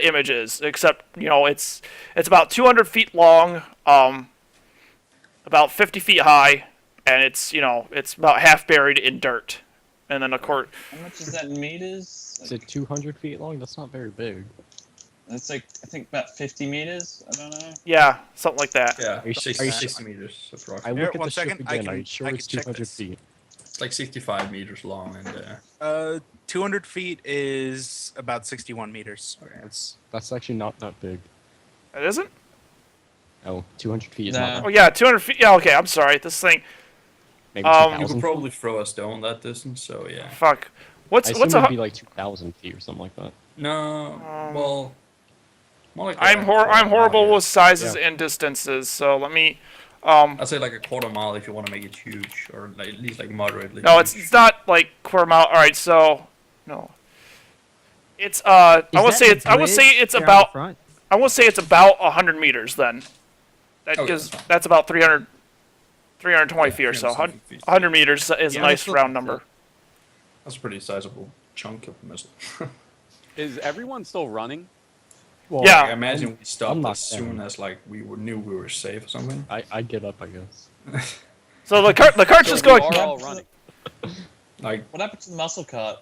image is, except it's about 200 feet long, about 50 feet high, and it's about half buried in dirt, and then of course. How much is that in meters? Is it 200 feet long? That's not very big. It's like, I think about 50 meters. I don't know. Yeah, something like that. Yeah, Are you 60 meters I approximately. look at one the ship second, again. I Are you sure can it's check 200 this. feet? It's like 65 meters long, and 200 feet is about 61 meters. okay. That's actually not that big. It isn't? Oh, 200 feet is Nah. not Oh that yeah, 200 feet. Yeah, okay. I'm sorry. This thing. Maybe You You 2,000 could feet? probably throw a stone that distance, so yeah. Fuck. What's I assume what's it'd a? be like 2,000 feet or something like that. No, well, more like I'm horrible with sizes and distances. So let me. I'd say like a quarter mile if you want to make it huge, or like, at least like moderately. No, huge. it's not like quarter mile. All right, so no. It's I would say it's about I would say it's about 100 meters then. That Okay, gives that's fine. that's about 320 Yeah, feet or so. 300 feet. 100 meters is a Yeah, nice that's round number. That's a pretty sizable chunk of missile. Is everyone still running? Well, Yeah. I imagine we stopped not as soon down. as like knew we were safe or something. I get up, I guess. So the cart's just You going. are all running. Like, What happened to the muscle cart?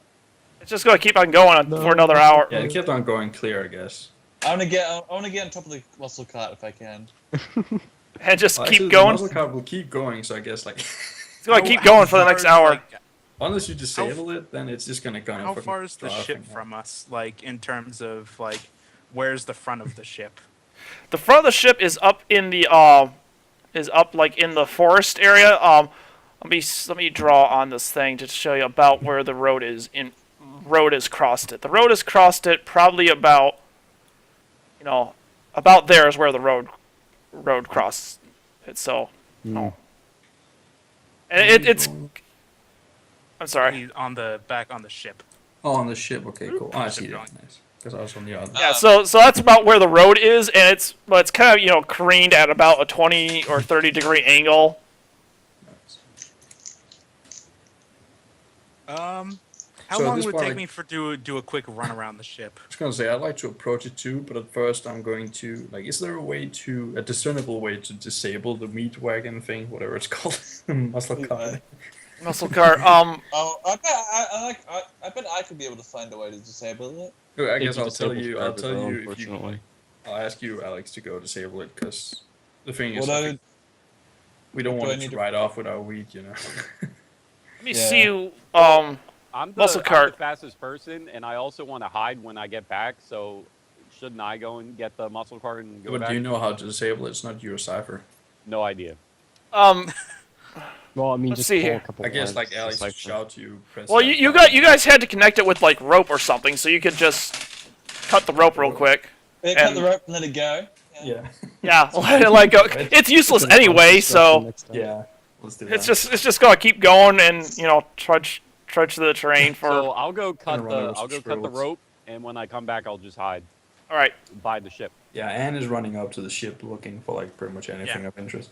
It's just going to keep on going for another hour. yeah, it kept on going clear, I guess. I want to get on top of the muscle cart if I can. And just Well, keep actually, going. The muzzle cart will keep going, so I guess like It's going to keep going for the next hour. unless you disable it, then it's just gonna kind of. How fucking far is the drive ship and- from us? Like, in terms of, like, where's the front of the ship? The front of the ship is up in the like in the forest area. Let me draw on this thing to show you about where the road is. Road has crossed it. The road has crossed it probably about about there is where the road crosses it. So no. And it's I'm sorry. He's on the back on the ship. Oh, on the ship. Okay, cool. Oh, I see Ship that. going. Nice. Because I was on the other. Yeah, so that's about where the road is, and it's kind of careened at about a 20 or 30 degree angle. How So at long this would it point, take like- me for do a quick run around the ship? I was gonna say I'd like to approach it too, but at first I'm going to like. Is there a discernible way to disable the meat wagon thing, whatever it's called, muscle car? Muscle car. Oh, I bet I could be able to find a way to disable it. I If guess you I'll tell disable you. I'll driver, tell though, you if you. unfortunately. I'll ask you, Alex, to go disable it because the thing is, What I I think we don't do I want it need to to- ride off with our wheat, you know. Let me Yeah. see you. I'm Muscle I'm cart. the fastest person, and I also want to hide when I get back. So, shouldn't I go and get the muscle cart and go But back? do you know how to disable it? It's not your cipher. No idea. Well, I mean, Let's just see pull here. a couple I guess lines like to Alex would cipher. shout to you. Press Well, that you button. guys had to connect it with like rope or something, so you could just cut the rope real quick. Yeah, cut And- the rope and let it go. Yeah. Yeah, let it like go. It's useless anyway, so Yeah. Let's do that. it's just gonna keep going and trudge through the terrain for. So I'll go cut run over the some cut the trails. rope, and when I come back, I'll just hide All right. by the ship. Yeah, Anne is running up to the ship looking for like pretty much anything Yeah. of interest.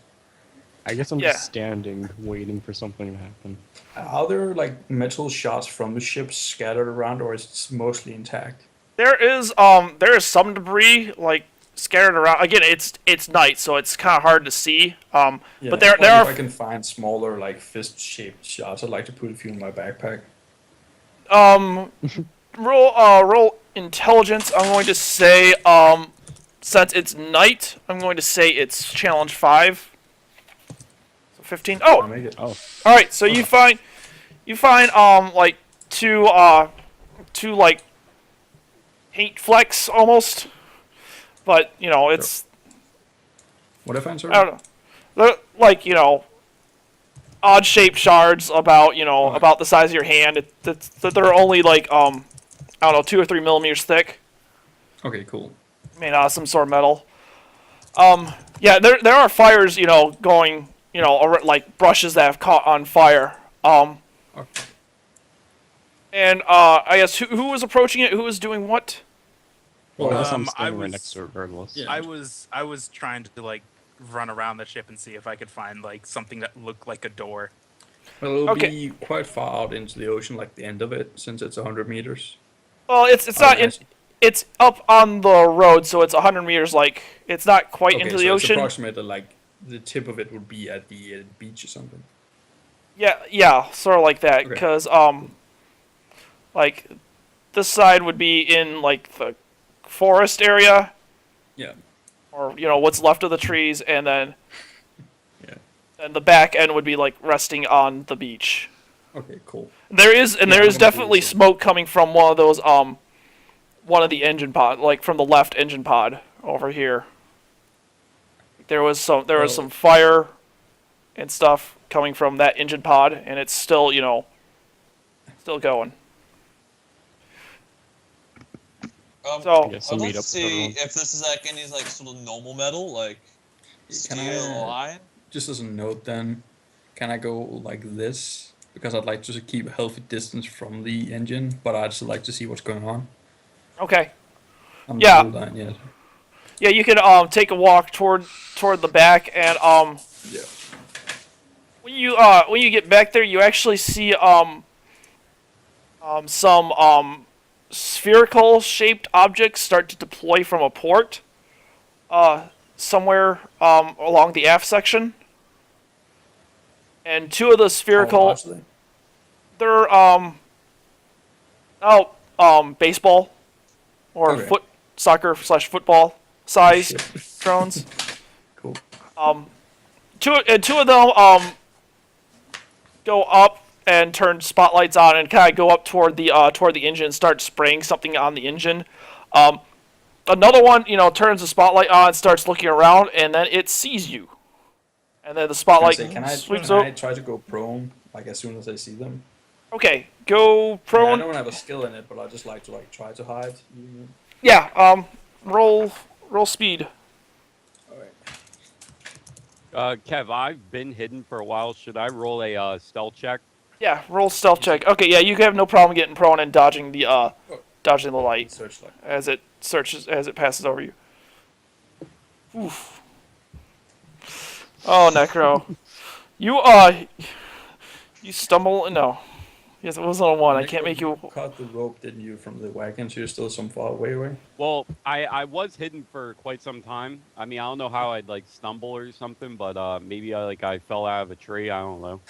I guess I'm Yeah. just standing, waiting for something to happen. Are there like metal shards from the ship scattered around, or is it mostly intact? There is some debris like scattered around. Again, it's night, so it's kind of hard to see. Yeah, But there like, are if I can find smaller like fist-shaped shards, I'd like to put a few in my backpack. roll intelligence. I'm going to say since it's night, I'm going to say it's challenge 5. So 15. I'll Oh, make it. Oh, all right. So you find like two like paint flecks almost, but it's What if I answer? I don't know. They're like odd shaped shards about about the size of your hand. That they're only like I don't know 2 or 3 millimeters thick. Okay, cool. Made out of some sort of metal. Yeah, there are fires going like brushes that have caught on fire. Okay. And I guess who was approaching it? Who was doing what? well, I guess I'm I standing right was- next to it regardless. Yeah. I was trying to like run around the ship and see if I could find like something that looked like a door. Well, it'll Okay. be quite far out into the ocean, like the end of it, since it's 100 meters. Well, it's I not imagine. it's up on the road, so it's 100 meters. Like it's not quite Okay, into so the it's ocean. approximately like the tip of it would be at the beach or something. Yeah, sort of like that. Okay. Because like this side would be in like the forest area, Yeah. or what's left of the trees, and then Yeah. and the back end would be like resting on the beach. Okay, cool. There is Yeah, I'm gonna do definitely this. smoke coming from one of those one of the engine pod, like from the left engine pod over here. There was some fire and stuff coming from that engine pod, and it's still still going. So- I guess I'd I'll like meet to up with see everyone. if this is like any like sort of normal metal, like Can steel, I, iron. just as a note then, can I go like this? Because I'd like to keep a healthy distance from the engine, but I'd still like to see what's going on. Okay. I'm Yeah. not line yet. Yeah, you can take a walk toward the back, and Yeah. when you get back there, you actually see some spherical shaped objects start to deploy from a port somewhere along the aft section. And two of the How spherical, large are they? they're baseball or Okay. soccer/football sized Shit. drones. Cool. Two of them go up and turn spotlights on and kind of go up toward the engine and start spraying something on the engine. Another one, turns the spotlight on, starts looking around, and then it sees you. And then the spotlight Can I sweeps try up. to go prone like as soon as I see them? Okay, go I prone. don't have a skill in it, but I just like to try to hide. Yeah. Roll speed. Alright. Kev, I've been hidden for a while. Should I roll a stealth check? Yeah, roll stealth check. Okay, yeah, you have no problem getting prone and dodging the light Searchlight. as it passes over you. Oof. Oh, Necro. You stumble. No. Yes, it wasn't a 1. I can't make you. Cut the rope, didn't you, from the wagon? So you're still some far away. Well, I was hidden for quite some time. I mean, I don't know how I'd stumble or something, but maybe I fell out of a tree. I don't know.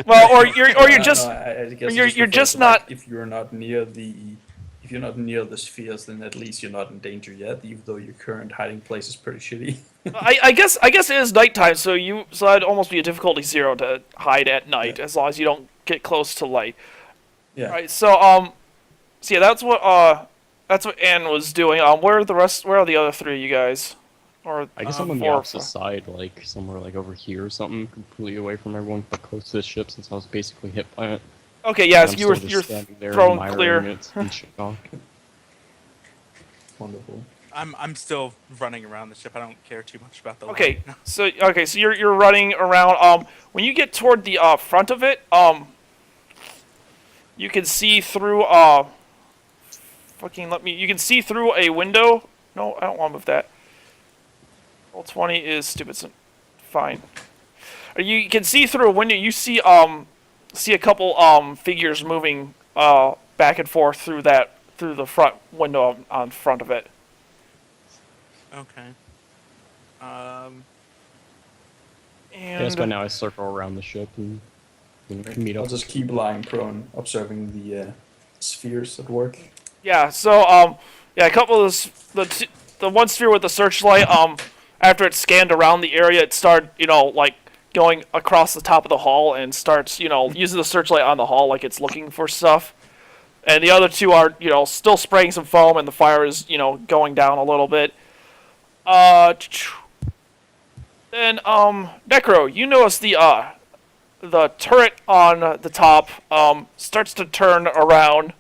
Well, or you're just I guess you're refers just to, not. if you're not near the spheres, then at least you're not in danger yet. Even though your current hiding place is pretty shitty. I guess it is nighttime, so that'd almost be a difficulty 0 to hide at night, Yeah. as long as you don't get close to light. Yeah. Right. So yeah, that's what Ann was doing. Where are the other 3 of you guys? Or I guess I'm on the 4 opposite side, like somewhere like over here or something, completely away from everyone, but close to the ship since I was basically hit by it. Okay, yeah, And so I'm you're still just standing there thrown admiring clear. it in shock. Wonderful. I'm still running around the ship. I don't care too much about the Okay, light. so you're running around. When you get toward the front of it, you can see through you can see through a window. No, I don't want to move that. Roll 20 is stupid. So fine. You can see through a window. You see a couple figures moving back and forth through the front window on front of it. Okay. I guess by And now I circle around the ship and meet I'll up. just keep lying prone, observing the spheres at work. yeah, so a couple of the one sphere with the searchlight, after it scanned around the area, it started, going across the top of the hull and starts, using the searchlight on the hull like it's looking for stuff. And the other 2 are, still spraying some foam, and the fire is, going down a little bit. Then, Necro, you notice the turret on the top, starts to turn around.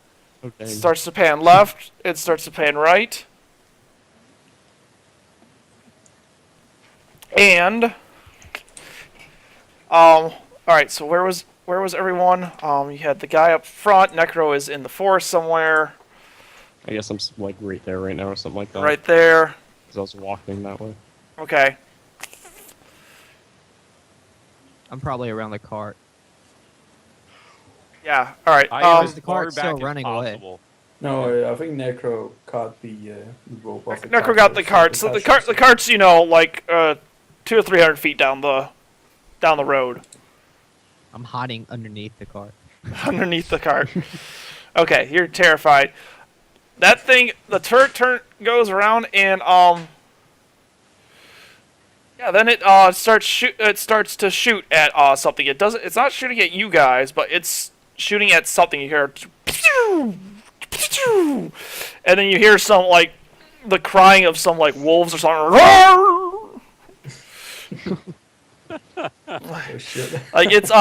Okay. Starts to pan left, it starts to pan right. And alright, so where was everyone? You had the guy up front, Necro is in the forest somewhere. I guess I'm like right there right now or something like that. Right there. Because I was walking that way. Okay. I'm probably around the cart. Yeah, alright. I am the as far cart's still back as running away. possible. No, I think Necro caught the rope off the Necro cart got the first, cart. So the cart's like 200 or 300 feet down the road. I'm hiding underneath the cart. Underneath the cart. Okay, you're terrified. That thing, the turret goes around and yeah, then it starts to shoot at something. It's not shooting at you guys, but it's shooting at something. You hear, and then you hear some like the crying of some like wolves or something. Oh shit. Like it's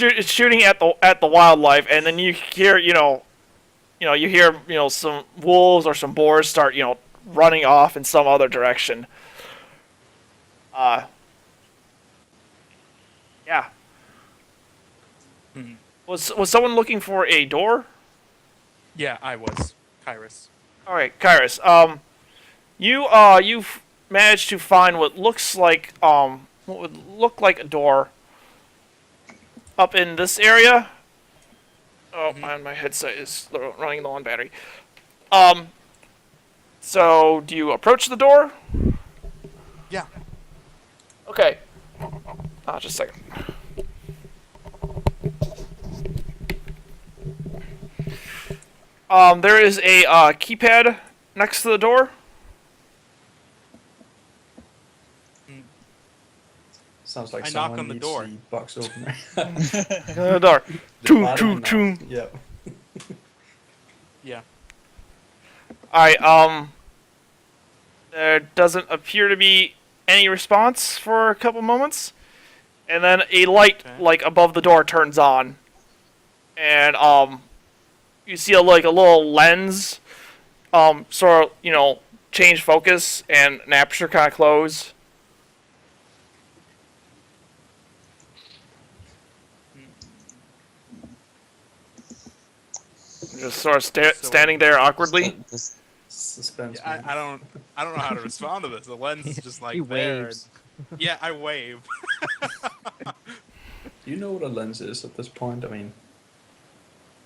it's shooting at the wildlife, and then you hear some wolves or some boars start running off in some other direction. Yeah. Hmm. Was someone looking for a door? Yeah, I was. Kyrus. All right, Kyrus. You've managed to find what would look like a door up in this area. Oh, and my headset is running low on battery. So do you approach the door? Yeah. Okay. Just a second. There is a keypad next to the door. Sounds like I someone knock on the needs door. the box opener. The door. Toom, bottom toom, and toom. now. Yep. Yeah. Alright, there doesn't appear to be any response for a couple moments. And then a light, Okay. like, above the door turns on. And, you see a little lens, sort of, change focus and an aperture kind of close. Just sort of standing there awkwardly. Suspense. Yeah, man. I don't know how to respond to this. The lens is just like He there. waves. Yeah, I wave. Do you know what a lens is at this point? I mean,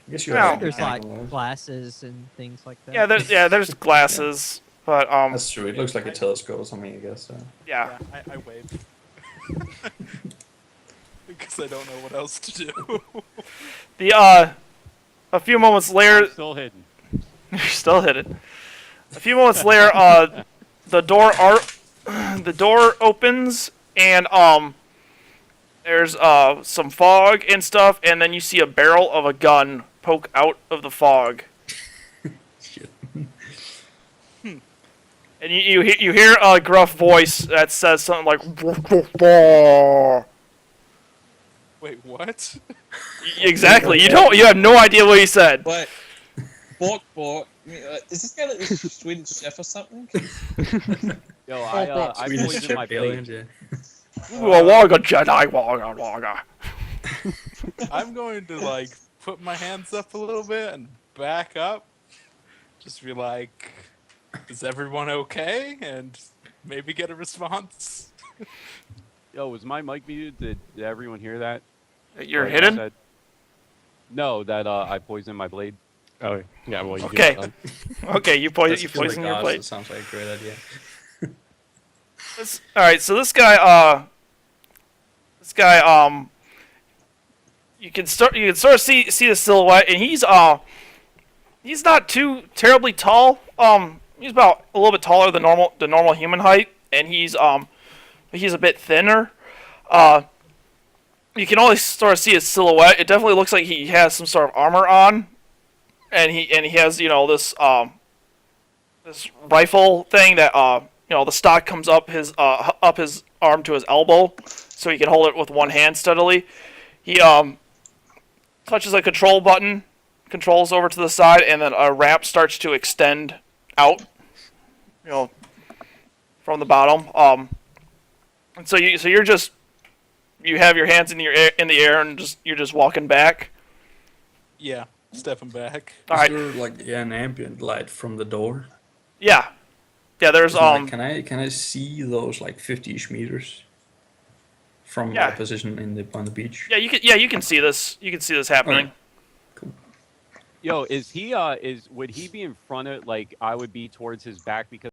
I guess you No. have. There's like angle. glasses and things like that. There's glasses, but That's true. It looks like a telescope or something, I guess. yeah. Yeah, I wave. Because I don't know what else to do. A few moments later, I'm still hidden. you're still hidden. A few moments later, the door opens and there's some fog and stuff, and then you see a barrel of a gun poke out of the fog. Shit. And you hear a gruff voice that says something like Wait, what? exactly. You have no idea what he said. But Bork. Is this guy like a Swedish chef or something? Yo, I Swedish poisoned chip my aliens, blade. yeah. Waga Jedi, waga. I'm going to like put my hands up a little bit and back up. Just be like, is everyone okay? And maybe get a response. Yo, was my mic muted? Did everyone hear that? You're Like I hidden? said? No, that I poisoned my blade. Oh, yeah, well, you Okay. get it Okay, you That's poison your regards, blade. It sounds like a great idea. Alright, so this guy, you can sort of see the silhouette, and he's not too terribly tall. He's about a little bit taller than the normal human height, and he's a bit thinner. You can only sort of see his silhouette. It definitely looks like he has some sort of armor on, and he has this rifle thing that the stock comes up his arm to his elbow, so he can hold it with one hand steadily. He touches a control button, controls over to the side, and then a ramp starts to extend out, from the bottom. And so you have your hands in the air, and you're just walking back. Yeah, stepping back. All Is right. there like an ambient light from the door? Yeah. There's Like, can I see those like 50-ish meters from Yeah. my position on the beach? you can see this. You can see this happening. Cool. Yo, is he would he be in front of, like, I would be towards his back because